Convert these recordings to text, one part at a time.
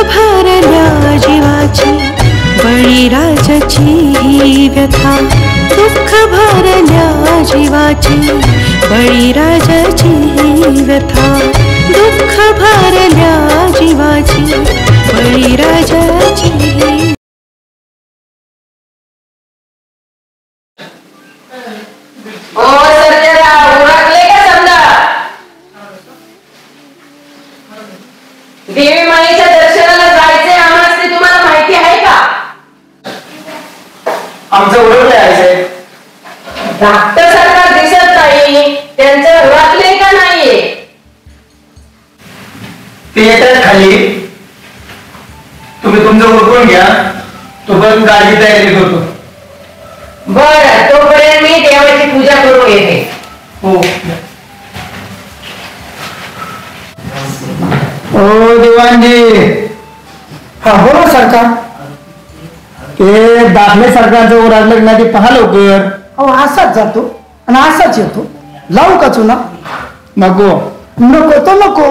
भरल्या जीवाची बळीराजाची ही व्यथा, दुःख भरल्या जीवाची बळीराजाची ही व्यथा, दुःख भरल्या जीवाची बळीराजाची ही। ओ सर्जेराव, उरकले का समजा? देवी माईच्या दर्शनाला जायचंय आम्हाला, ते तुम्हाला माहिती आहे का? आमचं उरकले आहे धाकट सरकार दिसत नाही, त्यांचं उरकले का नाहीये? ते येतात खाली, तुम्ही तुमचं उरकून घ्या, तोपर्यंत गाडी तयारी करतो। बरं, तोपर्यंत मी देवाची पूजा करून येते। हो। ओ दिवाणजी। हा बोला सरकार। ते दाखले सरकारचं उरकलं ना, ते पहा लवकर। अहो असाच जातो आणि असाच येतो, लावू का चुना? नको नको तो नको।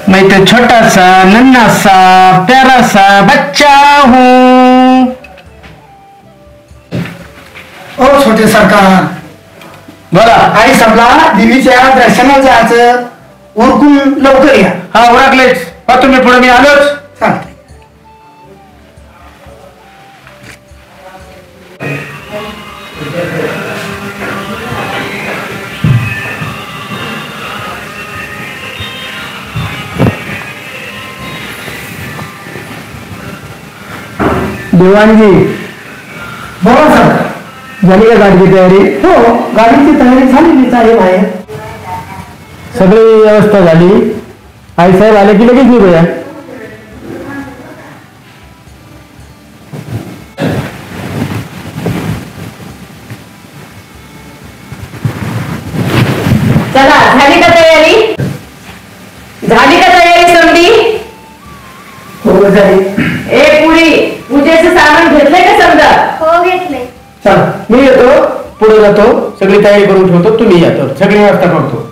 मैं तो छोटा सा नन्हा सा प्यारा सा बच्चा हूँ। ओ छोटे सरकार, बोला। आई संपला, देवीच्या दर्शनाला जायचं, उरकून लवकर या। हा उरकलेच, तुम्ही पुढे, मी आलोच। चालतंय। दिवाणजी। बोला सरकार। झाली का गाडीची तयारी? हो, गाडीची तयारी झालेलीच आहे बाहेर। सगळी व्यवस्था झाली, आई साहेब आले की लगेच निघूया। चला, झाली का तयारी? झाली का तयारी समधी? हो झाली। ए पुरी, पूजेचं सामान घेतलंय का समजा? हो घेतले। चला मी येतो, पुढे जातो, सगळी तयारी करून ठेवतो, तुम्ही येतो, सगळी व्यवस्था करतो।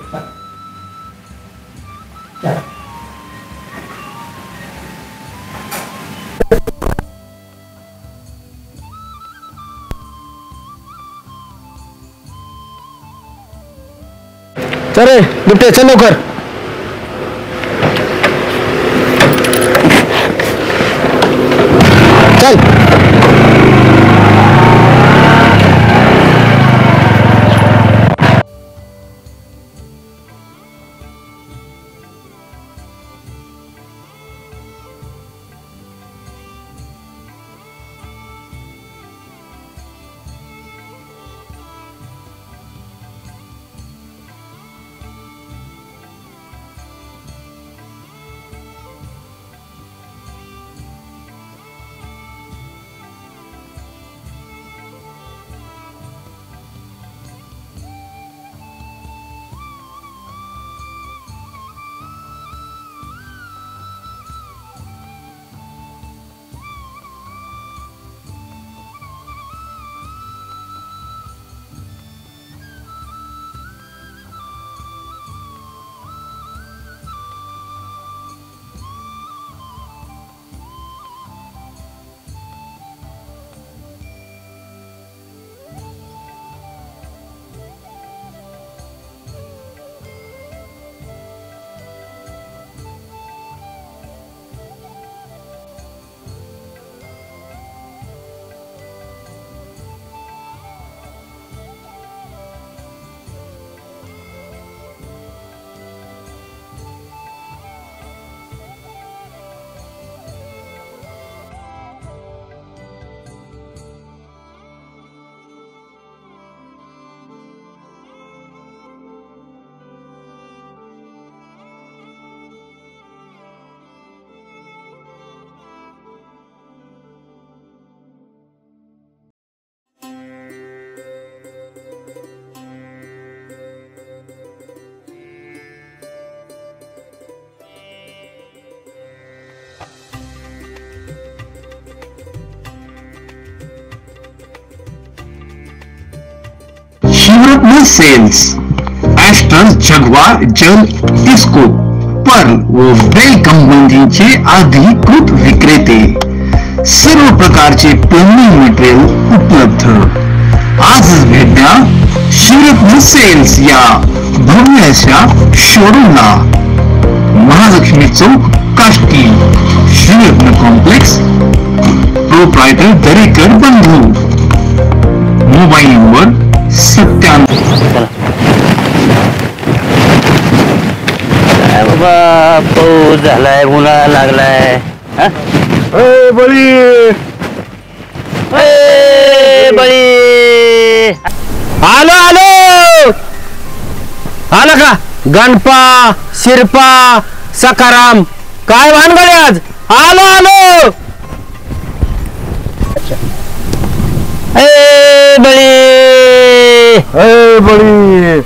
चल दुपटे, चल लवकर। चल। सेल्स, ॲस्ट्रल, जगवार, जल, डिस्को, पर्ल व बेल कंपनीचे अधिकृत विक्रेते. सर्व प्रकारचे प्लंबिंग मटेरियल उपलब्ध. आजच भेट द्या शिवरत्न सेल्स या भव्य अशा शोरूमला. महालक्ष्मी चौक, काष्टी, शिवरत्न कॉम्प्लेक्स. प्रोप्रायटर दरेकर बंधू. Mobile number 97. बाबा पाऊस झालाय, उन्हाळा लागलाय. बळी बळी आलो आलो आला का? गणपा, शिरपा, सखाराम, काय भानगडे आज? आलो आलो. बळी बळी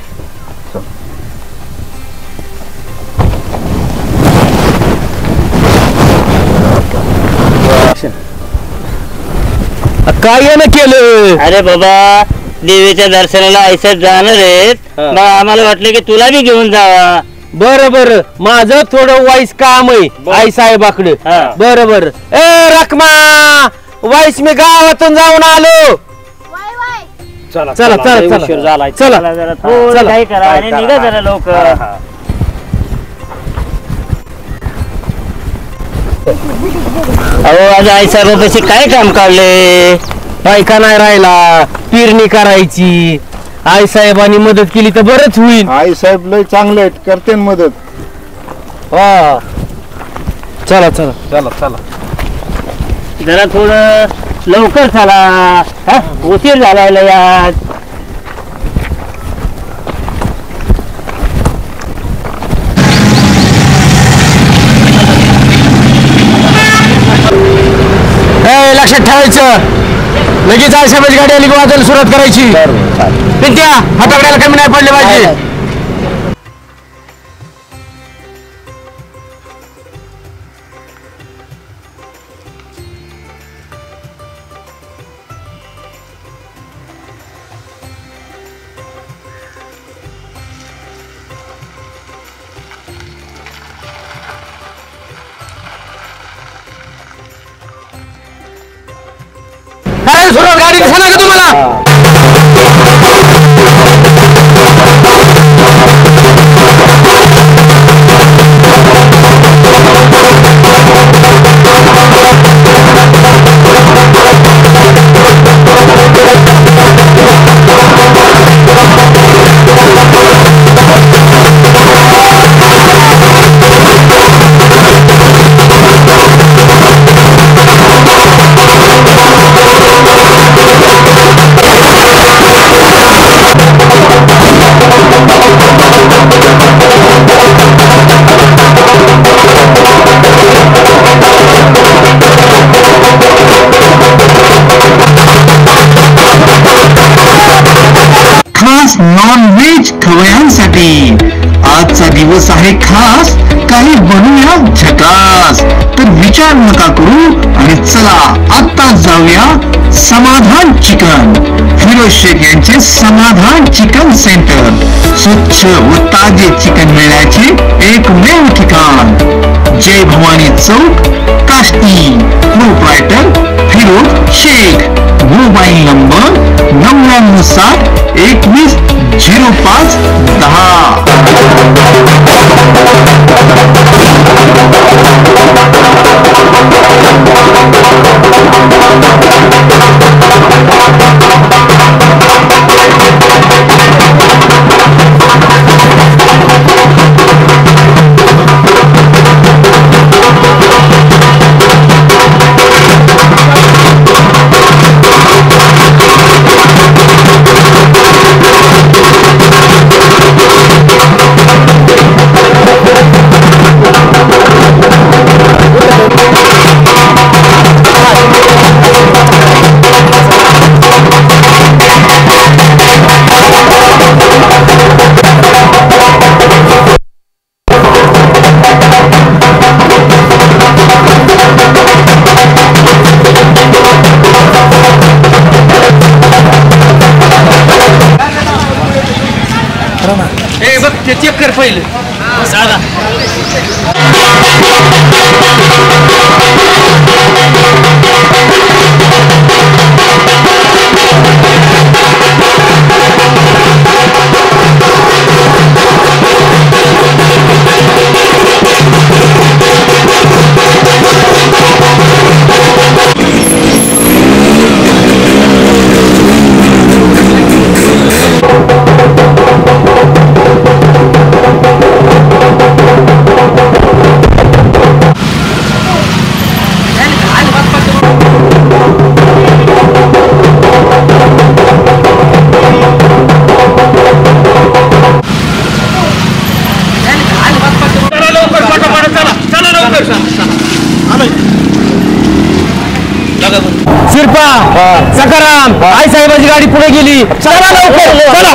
काय यानं केलं? अरे बाबा देवीच्या दर्शनाला ऐसत जाणार आहेत, मग आम्हाला वाटलं की तुला बी घेऊन जावा. बर बर, माझं थोडं वाईस काम आहे आई साहेबाकडे. बर बर. रखमा, वाईस मी गावातून जाऊन आलो. चला चला चला उशीर झालाय. चला चला जरा थोडं काही करा आणि निघा जरा लवकर. अहो आज आई साहेबापाशी काय काम काढले? बायका नाही राहिला, पेरणी करायची. आई साहेबांनी मदत केली तर बरंच होईल. आई साहेब लय चांगले आहेत, करते मदत. हा चला चला चला चला. जरा थोडं लवकर चला, हा? उशीर झालाय यात. लक्षात ठेवायचं, लगेच आई साहेबांची गाडी आली की वाजायला सुरुवात करायची. पिंट्या, हाताकड्याला कमी नाही पडले पाहिजे. काय सुरुवात गाडी दिसणार का तुम्हाला? नॉन व्हेज खवयांसाठी आजचा दिवस आहे खास. काही बनूया झकास. तर विचार नका करू आणि चला आता जाऊया समाधान चिकन. फिरोज शेख यांचे समाधान चिकन सेंटर. स्वच्छ व ताजे चिकन मिळण्याचे एकमेव ठिकाण. Jai Bhavani Chowk, Kashti. Proprietor Firoz Shaikh. Mobile number 9960 21 05 10. ते चेक कर पहिलं. सांगा. शिरपा सकाराम आई साहेबाची गाडी पुढे गेली. चला लवकर चला.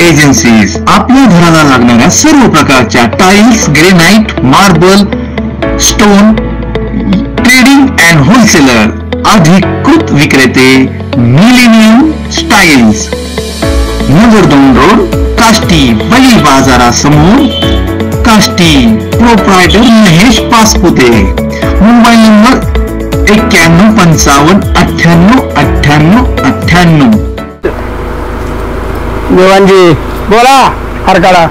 एजन्सीज आपल्या घराला लागणाऱ्या सर्व प्रकारच्या tiles, granite, marble, stone, trading and wholesaler, अधिकृत विक्रेते millennium styles, Nagar 2 road, Kashti, बळी बाजारासमोर, Kashti. Proprietor Mahesh Pasapute. Mobile number 9155989898. देवांजी बोला. हरकाळा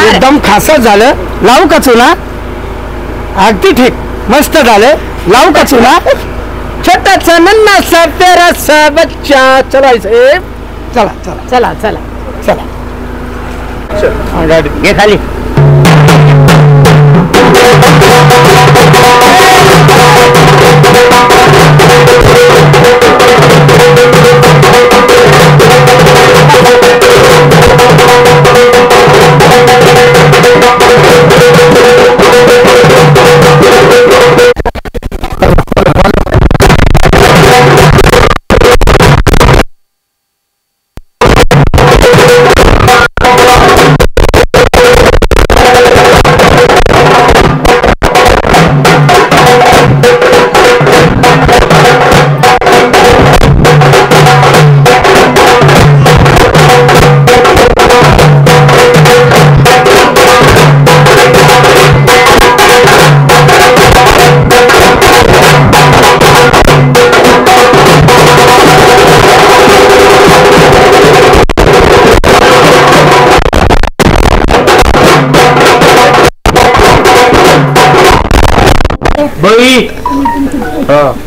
एकदम खासच झालं. लावू का चुना? अगदी ठीक, मस्त झालं. लावू का चुना? छोटासा नन्नासा तेरासा बच्चा. चलायचं. चला चला चला चला चला. गाडी घे खाली.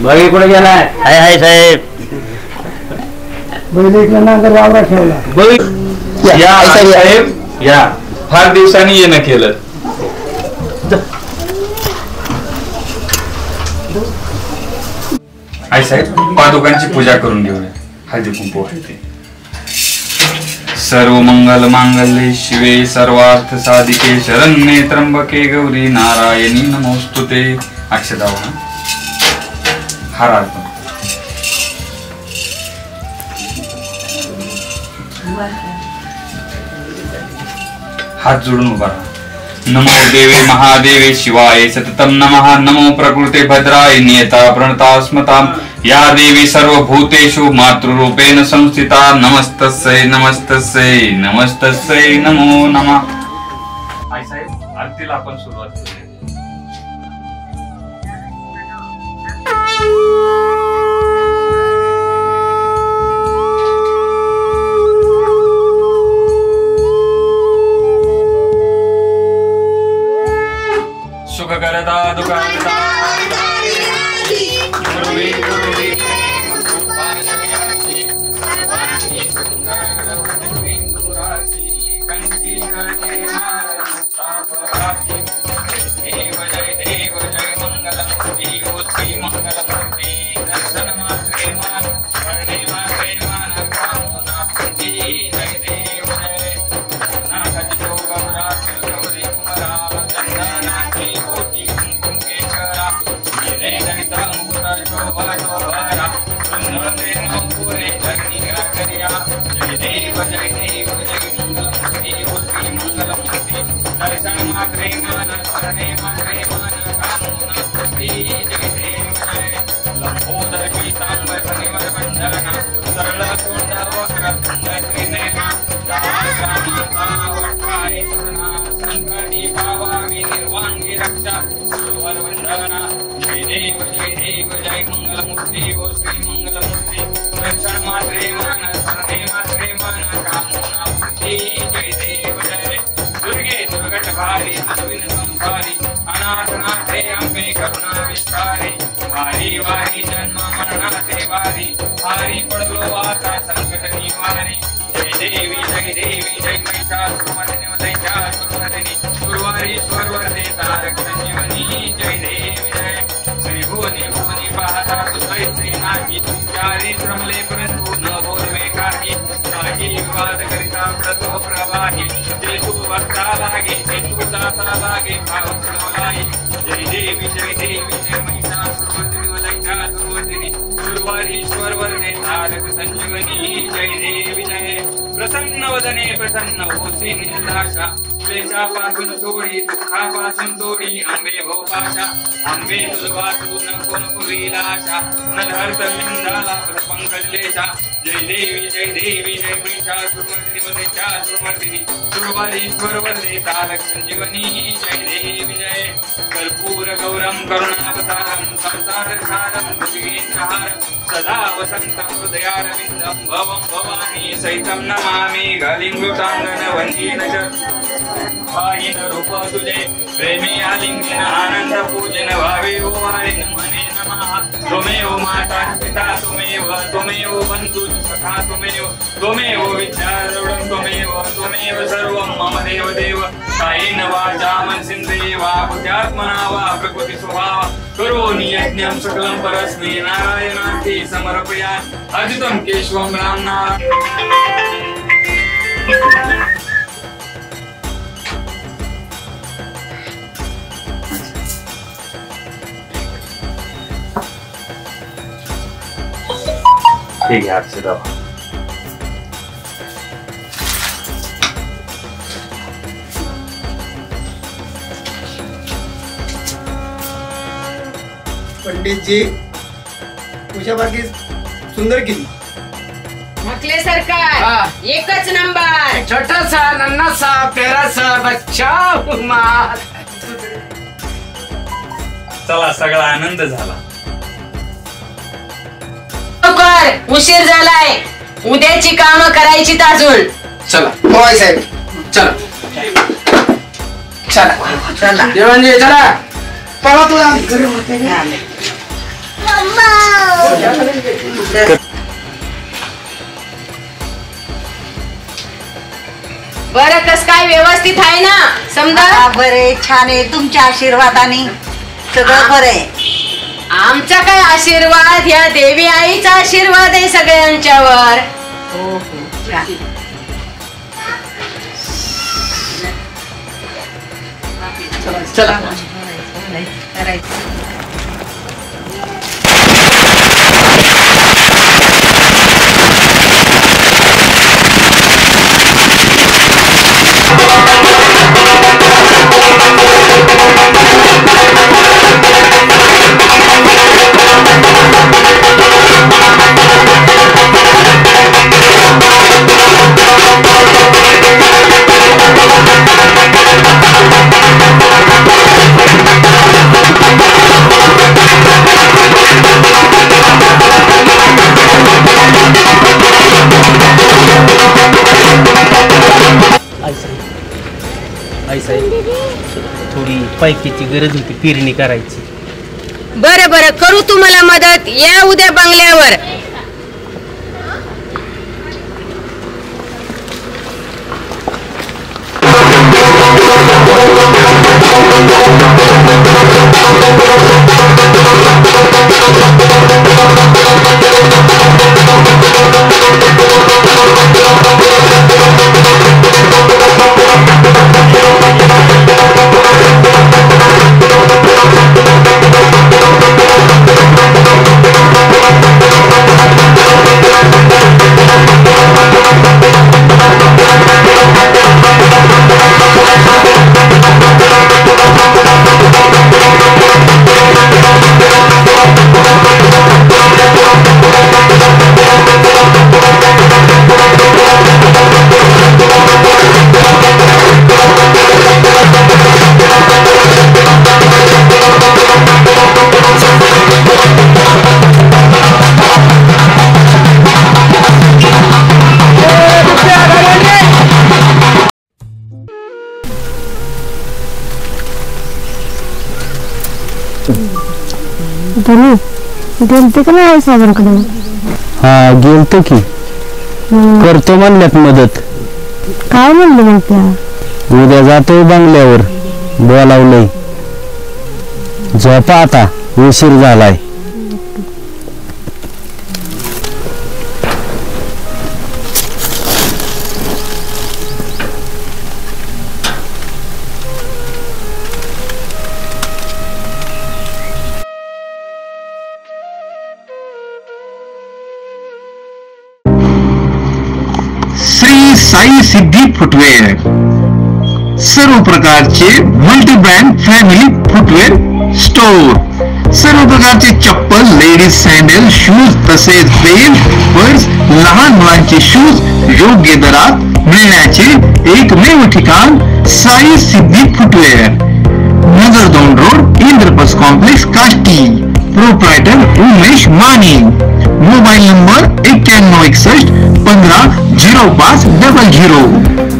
बळी कुठे गेलाय? हाय साहेब. या साहेब या. फार दिवसांनी येणं केलं. आई साहेब पादुकांची पूजा करून घेऊया. हळदी कुंकू वाहते. सर्व मंगल मांगल्ये शिवे सर्वार्थ साधिके शरण्ये त्र्यंबके गौरी नारायणी नमोस्तुते. अक्षता वाहन. हार अर्पण. हात जोडून उभा राहा. नमो देवे महादेवे शिवाय सततम नमः. नमो प्रकृते भद्राय नियता प्रणता स्मताम. या देवी सर्वभूतेषु मातृरूपेण संस्थिता. नमस्तस्यै नमस्तस्यै नमस्तस्यै नमो नमः. आई साहेब आरतीला आपण सुरुवात करूया. सुख करता दुःख करता गुरुवे गुरुवे देव जय मंगलमूर्ती श्री मंगलमूर्ती दर्शन मात्रे मान करणे मात्रे मान कामना पूर्ती जय देव जय नागज योगमरा गौरी कुमरा चंदनाची कोटी कुंकुम केशरा जय जनिता मुकुटा शोभा शोभारा सुंदरे नपुरे जगनिग्रह करिया जय देव जय मंगलमूर्ती श्री मंगलमूर्ती दर्शन मात्रे मान करणे मात्रे मान कामना पूर्ती जय देव जय लंबोदर पीतांबर फणिवर बंधना सरळ तोंड वक्र त्रिनेना वट्टाय सुरना संकटी भावामी निर्वांगी रक्षा सुवर वंदना जय देव जय मंगलमूर्ती ओ श्री मंगलमूर्ती दर्शन मात्रे मान करणे मात्रे मान कामना पूर्ती जय देव जय दुर्गे दुर्गट भारी दुर्विन संसारी अनाथ नाथे अंबे करुणा विस्तारी वारी वारी जन्म मरणाचे वारी हारी पडलो आता संकट निवारी जय देवी जय महिषासुरमर्दिनी दैत्यासुरमर्दिनी गुरुवारीश्वर वरदे तारक संजीवनी जय देवी जय श्री भुवनी भुवनी पाहता सुतै श्री नागी चारी श्रमले परंतु न बोलवे काही विवाद करिता पडतो प्रवाही जेतू वक्ता लागे जेतू दासा लागे भाव प्रवाही जय देवी जय महिषासुरमर्दिनी दैत्यासुरमर्दिनी गुरुवारीश्वर वरदे तारक संजीवनी जय देवी जय प्रसन्न वदने प्रसन्न होसी निर्दाशा क्लेशापासून सोडी दुःखापासून तोडी आंबे भोपाशा आंबे तुलवातून कोण पुरीला आशा नरहर्त लिंगाला पंकजलेशा जय देवी जय महिषासुरमर्दिनी दैत्यासुरमर्दिनी गुरुवारीश्वर वरदे तारक संजीवनी जय देवी जय कर्पूर गौरम करुणावतारम संसार सारम भुजगेन्द्रहारम सदा वसंतं हृदयारविन्दं भवं भवानी सहितं नमामि गलिङ्गुटाङ्गन वन्दीन च पाहिन रूप तुझे प्रेमी आलिंगन आनंद पूजन भावे वारिन मने नमः त्वमेव माता पिता त्वमेव बंधु सखा त्वमेव विद्यारूढं त्वमेव सर्वं मम देव कायेन वाचा मनसेन्द्रिये वा बुद्ध्यात्मना वा प्रकृति स्वभाव करोमि यज्ञं सकलं परस्मै नारायणार्थे समर्पयामि अजितं केशवं रामनारायण ठीक है आपसे दवा पंडित जी पूजा बाकी सुंदर केली म्हटले सरकार एकच नंबर छोटासा नन्नासा प्यारासा बच्चा उमाद. चला सगळा आनंद झाला. लवकर उशीर झालाय उद्याची काम करायची अजून. चला होय साहेब चला चला चला देवांजी चला पळा तुला घरी होते बरं कस काय व्यवस्थित आहे ना समजा. बरे छान आहे तुमच्या आशीर्वादाने सगळं बरं आहे. आमचा काय आशीर्वाद या देवी आईचा आशीर्वाद आहे सगळ्यांच्यावर. हो हो चला करायचं Thank you. पैकीची गरज होती पेरणी करायची. बरं बरं, करू तुम्हाला मदत. या उद्या बंगल्यावर. गेलते का नाही साहेबांकडे? हा गेलतो की. करतो म्हणल्यात मदत. काय म्हणलं मग त्या? उद्या जातोय बंगल्यावर, बोलावलंय. झोपा आता, उशीर झालाय. श्री साई सिद्धी फुटवेअर, सर्व प्रकारचे multi brand family footwear store. सर्व प्रकारचे चप्पल, लेडीज सँडल, शूज तसेच बेल्ट, पर्स, लहान मुलांचे शूज योग्य दरात मिळण्याचे एकमेव ठिकाण साई सिद्धी फुटवेअर. नगरदोन road, Indraprastha complex, Kashti. Proprietor Umesh Mane. Mobile number 9161 15 0500.